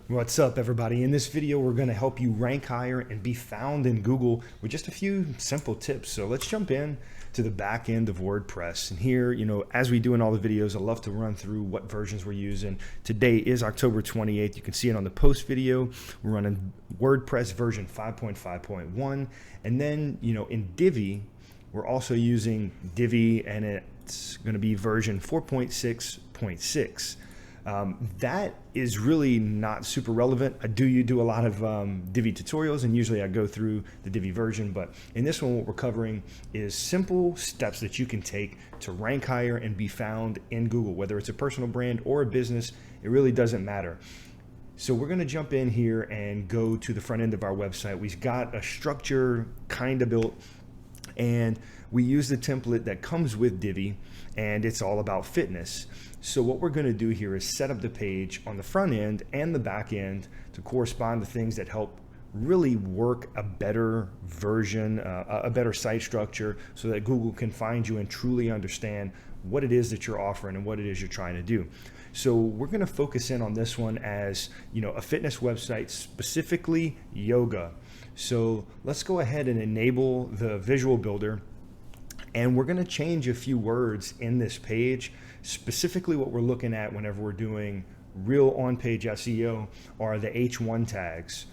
What's up, everybody? In this video, we're going to help you rank higher and be found in Google with just a few simple tips. So let's jump in to the back end of WordPress. And here, as we do in all the videos, I love to run through what versions we're using. Today is October 28th. You can see it on the post video. We're running WordPress version 5.5.1. And then, in Divi, we're also using Divi, and it's going to be version 4.6.6. That is really not super relevant. I do a lot of Divi tutorials, and usually I go through the Divi version, but in this one what we're covering is simple steps that you can take to rank higher and be found in Google, whether it's a personal brand or a business. It really doesn't matter. So we're going to jump in here and go to the front end of our website. We've got a structure kind of built, and we use the template that comes with Divi, and it's all about fitness. So what we're going to do here is set up the page on the front end and the back end to correspond to things that help really work a better version, a better site structure, so that Google can find you and truly understand what it is that you're offering and what it is you're trying to do. So we're going to focus in on this one as a fitness website, specifically yoga. So let's go ahead and enable the visual builder, and we're going to change a few words in this page. Specifically, what we're looking at whenever we're doing real on-page SEO are the H1 tags.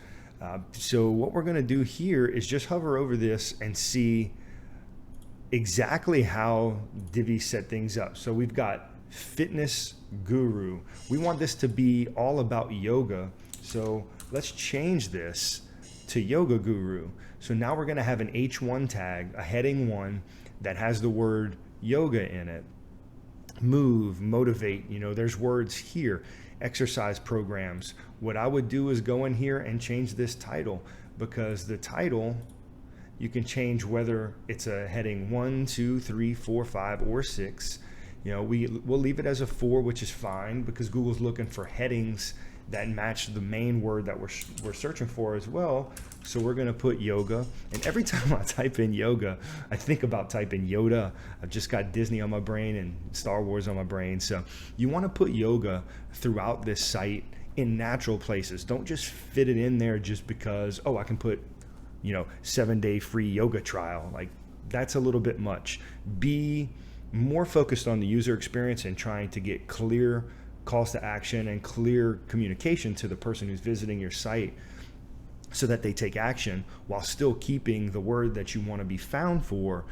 So what we're going to do here is just hover over this and see exactly how Divi set things up. So we've got fitness guru. We want this to be all about yoga. So let's change this to yoga guru. So now we're going to have an H1 tag, a heading 1 that has the word yoga in it. Move, motivate, there's words here. Exercise programs. What I would do is go in here and change this title, because the title, you can change whether it's a heading 1, 2, 3, 4, 5, or 6. We'll leave it as a 4, which is fine, because Google's looking for headings that match the main word that we're searching for as well. So we're going to put yoga, and every time I type in yoga, I think about typing Yoda. I've just got Disney on my brain and Star Wars on my brain. So you want to put yoga throughout this site in natural places. Don't just fit it in there just because, I can put 7-day free yoga trial. Like, that's a little bit much. Be more focused on the user experience and trying to get clear calls to action and clear communication to the person who's visiting your site, so that they take action while still keeping the word that you want to be found for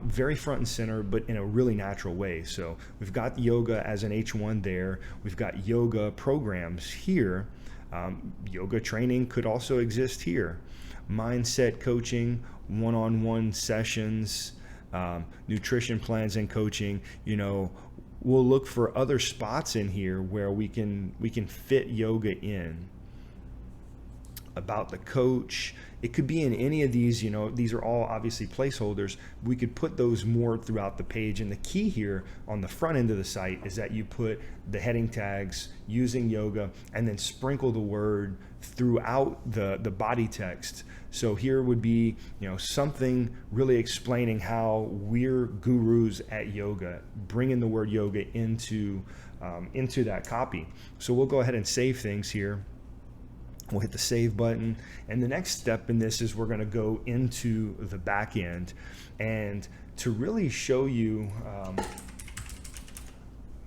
very front and center, but in a really natural way. So we've got yoga as an H1 there. We've got yoga programs here. Yoga training could also exist here. Mindset coaching, one-on-one sessions, nutrition plans and coaching. We'll look for other spots in here where we can fit yoga in. About the coach, it could be in any of these. These are all obviously placeholders. We could put those more throughout the page, and the key here on the front end of the site is that you put the heading tags using yoga and then sprinkle the word throughout the body text. So here would be something really explaining how we're gurus at yoga, bringing the word yoga into that copy. So we'll go ahead and save things here. We'll hit the save button, and the next step in this is we're going to go into the back end, and to really show you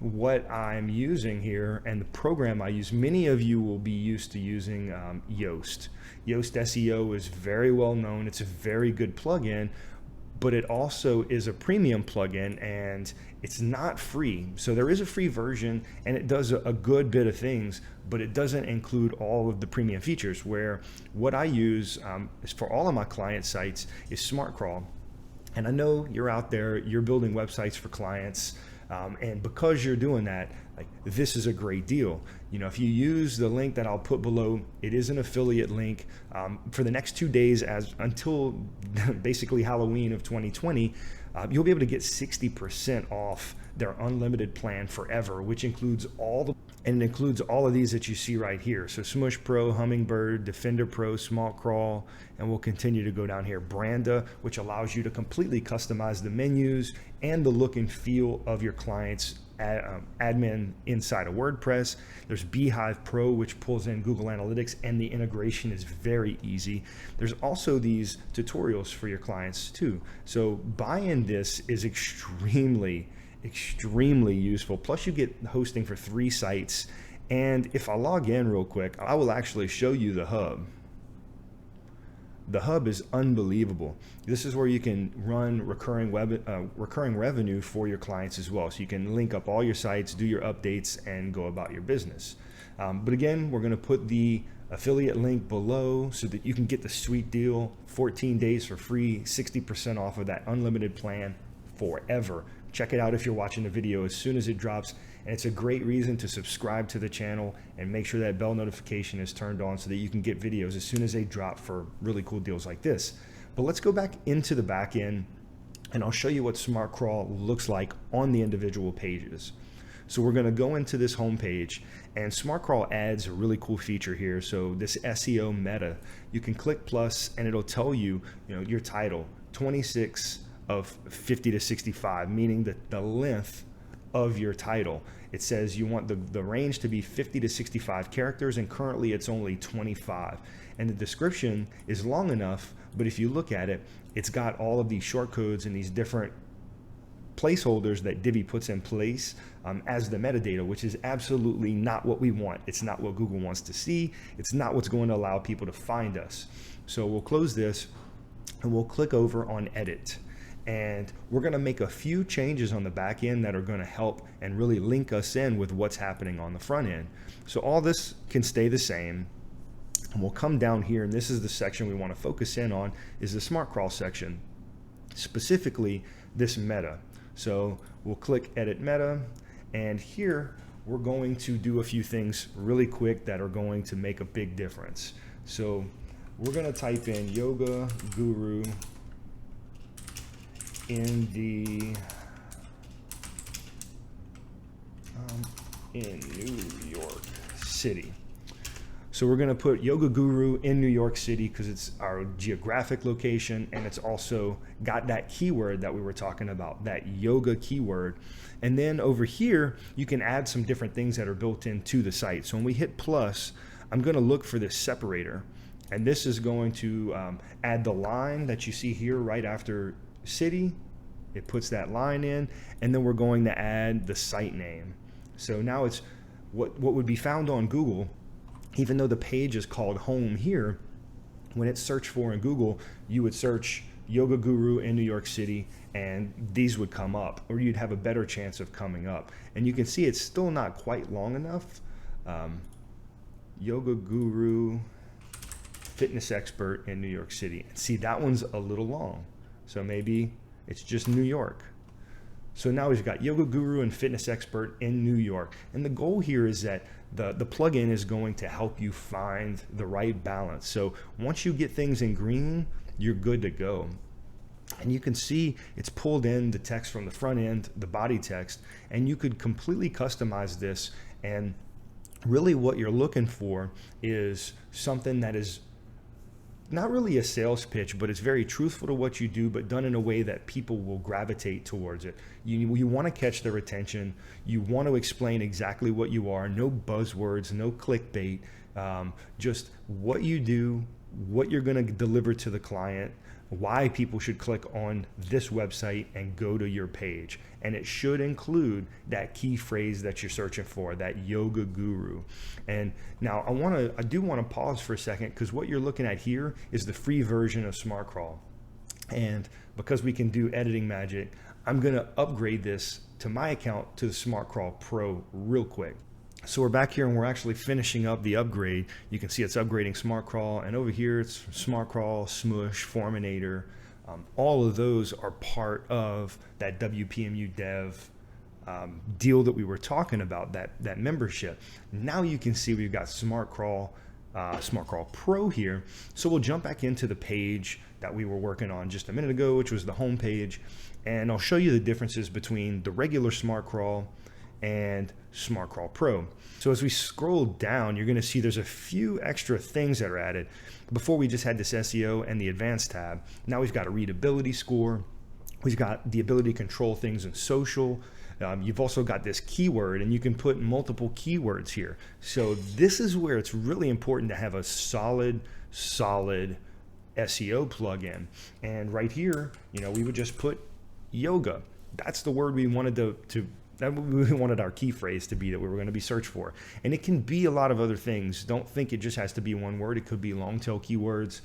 what I'm using here and the program I use. Many of you will be used to using Yoast. Yoast SEO is very well known. It's a very good plugin, but it also is a premium plugin, and it's not free. So there is a free version, and it does a good bit of things, but it doesn't include all of the premium features. Where what I use is for all of my client sites is SmartCrawl. And I know you're out there, you're building websites for clients, and because you're doing that, this is a great deal. If you use the link that I'll put below, it is an affiliate link for the next 2 days until basically Halloween of 2020. You'll be able to get 60% off their unlimited plan forever, which includes all of these that you see right here. So Smush Pro, Hummingbird, Defender Pro, Small Crawl, and we'll continue to go down here. Branda, which allows you to completely customize the menus and the look and feel of your clients admin inside of WordPress. There's Beehive Pro, which pulls in Google Analytics, and the integration is very easy. There's also these tutorials for your clients too. So buying this is extremely useful. Plus you get hosting for 3 sites. And if I log in real quick, I will actually show you the hub. The hub is unbelievable. This is where you can run recurring revenue for your clients as well. So you can link up all your sites, do your updates, and go about your business. But again, we're going to put the affiliate link below so that you can get the sweet deal, 14 days for free, 60% off of that unlimited plan forever. Check it out if you're watching the video as soon as it drops. And it's a great reason to subscribe to the channel and make sure that bell notification is turned on so that you can get videos as soon as they drop for really cool deals like this. But let's go back into the back end and I'll show you what Smart Crawl looks like on the individual pages. So we're going to go into this home page, and Smart Crawl adds a really cool feature here. So this SEO meta, you can click plus and it'll tell you, your title, 26 of 50 to 65, meaning that the length of your title. It says you want the range to be 50 to 65 characters, and currently it's only 25. And the description is long enough, but if you look at it, it's got all of these short codes and these different placeholders that Divi puts in place as the metadata, which is absolutely not what we want. It's not what Google wants to see. It's not what's going to allow people to find us. So we'll close this and we'll click over on edit. And we're going to make a few changes on the back end that are going to help and really link us in with what's happening on the front end. So all this can stay the same. And we'll come down here, and this is the section we want to focus in on, is the Smart Crawl section, specifically this meta. So we'll click edit meta, and here we're going to do a few things really quick that are going to make a big difference. So we're going to type in Yoga Guru in New York City. So we're going to put Yoga Guru in New York City because it's our geographic location, and it's also got that keyword that we were talking about, that yoga keyword. And then over here, you can add some different things that are built into the site. So when we hit plus, I'm going to look for this separator, and this is going to add the line that you see here right after city. It puts that line in, and then we're going to add the site name. So now it's what would be found on Google, even though the page is called home here. When it's searched for in Google, you would search Yoga Guru in New York City and these would come up, or you'd have a better chance of coming up. And you can see it's still not quite long enough. Yoga Guru fitness expert in New York City. And see, that one's a little long. So maybe it's just New York. So now we've got Yoga Guru and fitness expert in New York. And the goal here is that the plugin is going to help you find the right balance. So once you get things in green, you're good to go. And you can see it's pulled in the text from the front end, the body text, and you could completely customize this. And really what you're looking for is something that is not really a sales pitch, but it's very truthful to what you do, but done in a way that people will gravitate towards it. You want to catch their attention. You want to explain exactly what you are. No buzzwords, no clickbait, just what you do, what you're going to deliver to the client, why people should click on this website and go to your page. And it should include that key phrase that you're searching for, that Yoga Guru. And now I do want to pause for a second, because what you're looking at here is the free version of Smart Crawl. And because we can do editing magic, I'm going to upgrade this to my account to the Smart Crawl Pro real quick. So we're back here and we're actually finishing up the upgrade. You can see it's upgrading Smart Crawl, and over here it's Smart Crawl, Smush, Forminator. All of those are part of that WPMU Dev deal that we were talking about, that membership. Now you can see we've got Smart Crawl Pro here. So we'll jump back into the page that we were working on just a minute ago, which was the home page, and I'll show you the differences between the regular Smart Crawl and Smart Crawl Pro. So as we scroll down, you're going to see there's a few extra things that are added. Before, we just had this SEO and the advanced tab. Now we've got a readability score. We've got the ability to control things in social. You've also got this keyword, and you can put multiple keywords here. So this is where it's really important to have a solid SEO plugin. And right here, we would just put yoga. That's the word we wanted we wanted our key phrase to be, that we were going to be searched for. And it can be a lot of other things. Don't think it just has to be one word. It could be long tail keywords.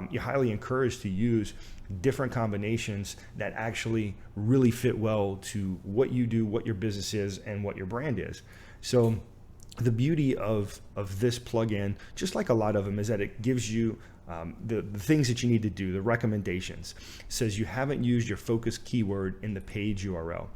You're highly encouraged to use different combinations that actually really fit well to what you do, what your business is, and what your brand is. So the beauty of this plugin, just like a lot of them, is that it gives you the things that you need to do, the recommendations. It says you haven't used your focus keyword in the page URL.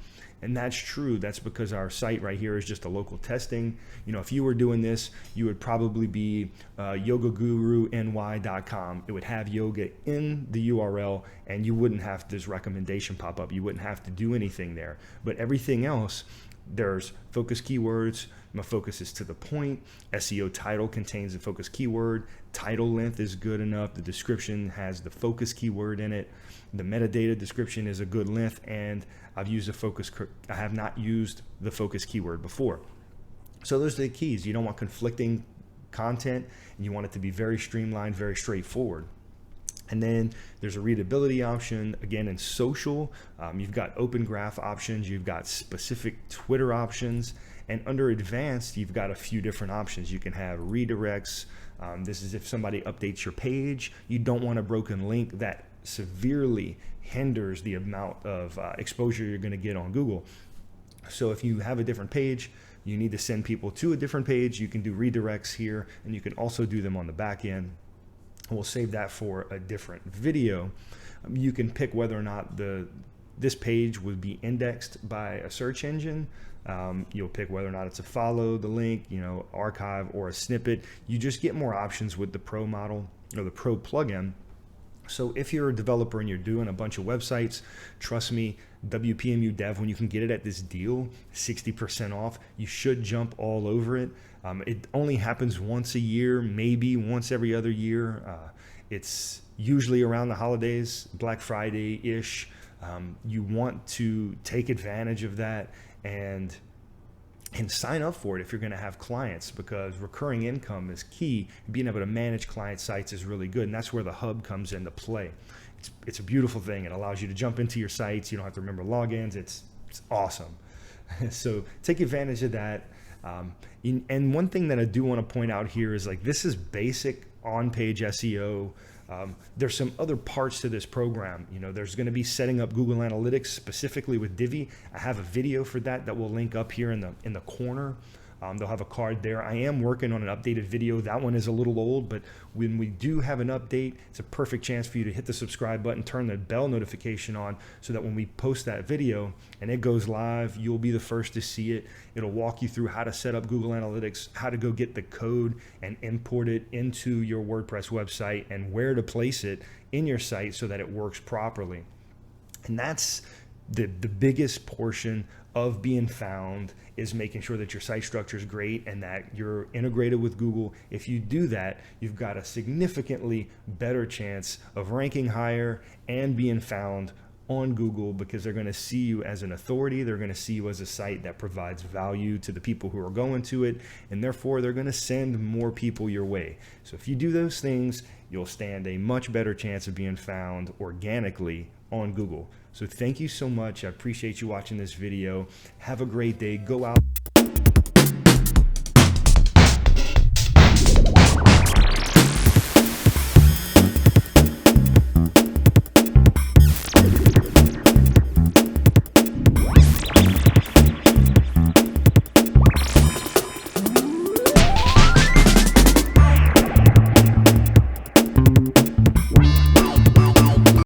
And that's true. That's because our site right here is just a local testing. If you were doing this, you would probably be yogaguruny.com. It would have yoga in the URL, and you wouldn't have this recommendation pop up. You wouldn't have to do anything there. But everything else, there's focus keywords. My focus is to the point. SEO title contains the focus keyword. Title length is good enough. The description has the focus keyword in it. The metadata description is a good length, and I have not used the focus keyword before. So those are the keys. You don't want conflicting content, and you want it to be very streamlined, very straightforward. And then there's a readability option. Again, in social, you've got open graph options, you've got specific Twitter options, and under advanced, you've got a few different options. You can have redirects. This is if somebody updates your page. You don't want a broken link that severely hinders the amount of exposure you're going to get on Google. So if you have a different page, you need to send people to a different page, you can do redirects here, and you can also do them on the back end. We'll save that for a different video. You can pick whether or not this page would be indexed by a search engine. You'll pick whether or not it's a follow the link, archive, or a snippet. You just get more options with the Pro model or the Pro plugin. So if you're a developer and you're doing a bunch of websites, trust me, WPMU Dev, when you can get it at this deal, 60% off, you should jump all over it. It only happens once a year, maybe once every other year. It's usually around the holidays, Black Friday-ish. You want to take advantage of that and sign up for it if you're going to have clients, because recurring income is key. Being able to manage client sites is really good, and that's where the hub comes into play. It's a beautiful thing. It allows you to jump into your sites. You don't have to remember logins. It's awesome. So take advantage of that. And one thing that I do want to point out here is, like, this is basic on-page SEO. There's some other parts to this program. There's going to be setting up Google Analytics specifically with Divi. I have a video for that will link up here in the corner. They'll have a card there. I am working on an updated video. That one is a little old, but when we do have an update, it's a perfect chance for you to hit the subscribe button, turn the bell notification on, so that when we post that video and it goes live, you'll be the first to see it. It'll walk you through how to set up Google Analytics, how to go get the code and import it into your WordPress website, and where to place it in your site so that it works properly. And that's the biggest portion of being found, is making sure that your site structure is great and that you're integrated with Google. If you do that, you've got a significantly better chance of ranking higher and being found on Google, because they're going to see you as an authority. They're going to see you as a site that provides value to the people who are going to it, and therefore they're going to send more people your way. So if you do those things, you'll stand a much better chance of being found organically on Google. So thank you so much. I appreciate you watching this video. Have a great day. Go out.